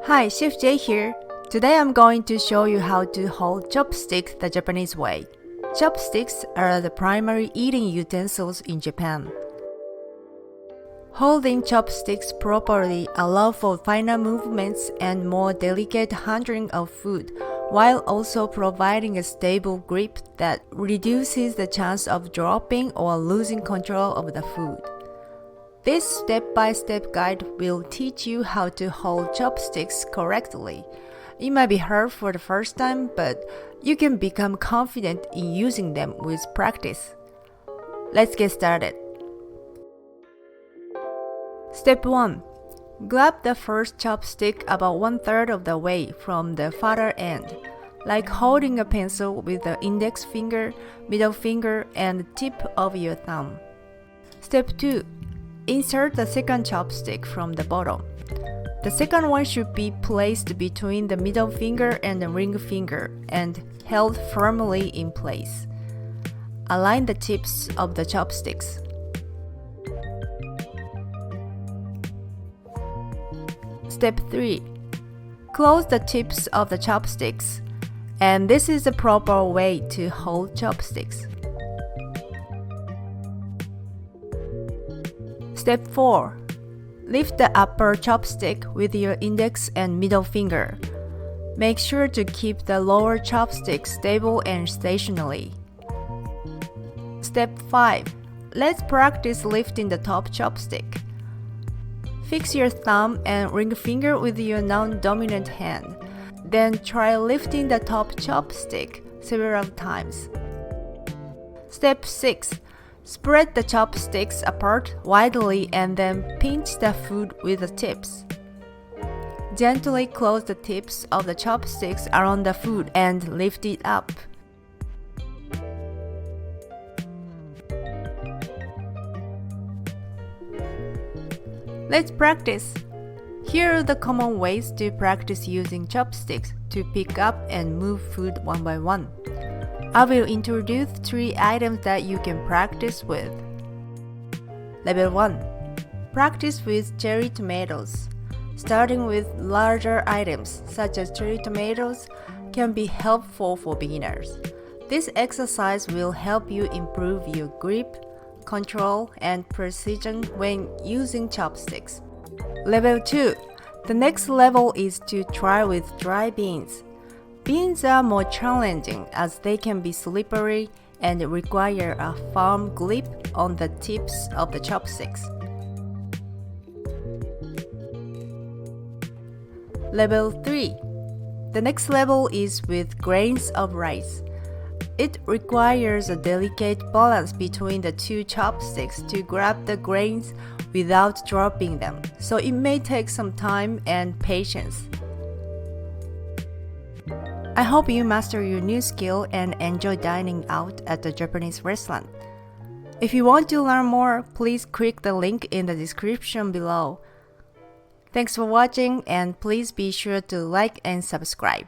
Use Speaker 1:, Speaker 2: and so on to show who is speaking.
Speaker 1: Hi, Chef J here. Today I'm going to show you how to hold chopsticks the Japanese way. Chopsticks are the primary eating utensils in Japan. Holding chopsticks properly allows for finer movements and more delicate handling of food, while also providing a stable grip that reduces the chance of dropping or losing control of the food. This step-by-step guide will teach you how to hold chopsticks correctly. It might be hard for the first time, but you can become confident in using them with practice. Let's get started. Step 1. Grab the first chopstick about 1/3 of the way from the farther end, like holding a pencil with the index finger, middle finger, and the tip of your thumb. Step 2. Insert the second chopstick from the bottom. The second one should be placed between the middle finger and the ring finger and held firmly in place. Align the tips of the chopsticks. Step 3. Close the tips of the chopsticks, and this is the proper way to hold chopsticks. Step 4. Lift the upper chopstick with your index and middle finger. Make sure to keep the lower chopstick stable and stationary. Step 5. Let's practice lifting the top chopstick. Fix your thumb and ring finger with your non-dominant hand. Then try lifting the top chopstick several times. Step 6. Spread the chopsticks apart widely and then pinch the food with the tips. Gently close the tips of the chopsticks around the food and lift it up. Let's practice. Here are the common ways to practice using chopsticks to pick up and move food one by one. I will introduce 3 items that you can practice with. Level 1. Practice with cherry tomatoes. Starting with larger items such as cherry tomatoes can be helpful for beginners. This exercise will help you improve your grip, control, and precision when using chopsticks. Level 2. The next level is to try with dry beans. Beans are more challenging as they can be slippery and require a firm grip on the tips of the chopsticks. Level 3. The next level is with grains of rice. It requires a delicate balance between the 2 chopsticks to grab the grains without dropping them, so it may take some time and patience. I hope you master your new skill and enjoy dining out at a Japanese restaurant. If you want to learn more, please click the link in the description below. Thanks for watching, and please be sure to like and subscribe.